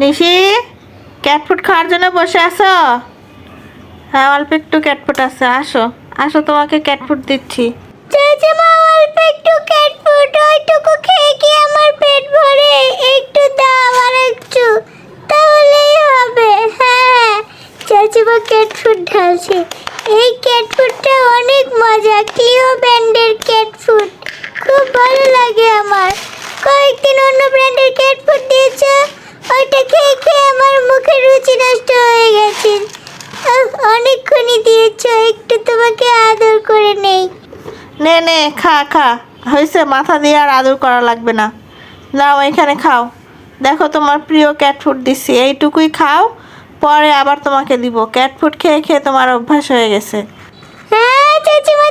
নিশি, cat food খাওয়ার জন্য বসে আছো? হ্যাঁ, অল্প একটু ক্যাট ফুড আছে, আসো আসো, তোমাকে ক্যাট ফুড দিচ্ছি। জেজেমা, অল্প একটু ক্যাট ফুড, ওইটুকু খেয়ে কি আমার পেট ভরে? একটু দাও, আর একটু, তাহলেই হবে। হ্যাঁ, জেজেমা ক্যাট ফুড ঢালছে। এই ক্যাট ফুডটা অনেক মজা, ক্লিও ব্র্যান্ডের ক্যাট ফুড, খুব ভালো লাগে আমার। কয়েকদিন অন্য ব্র্যান্ডের ক্যাট ফুড দিয়েছে, ওইটা খেয়ে খেয়ে আমার মুখের রুচি নষ্ট হয়ে গেছে। অনেকক্ষণই দিয়েছো, একটু তোমাকে আদর করে নেই। নে নে, খা খা, হয়েছে, মাথা দিয়ে আর আদর করা লাগবে না। নাও, এখানে খাও। দেখো, তোমার প্রিয় ক্যাট ফুড দিচ্ছি, এইটুকুই খাও, পরে আবার তোমাকে দিব। ক্যাট ফুড খেয়ে খেয়ে তোমার অভ্যাস হয়ে গেছে। হ্যাঁ জেঠিমা,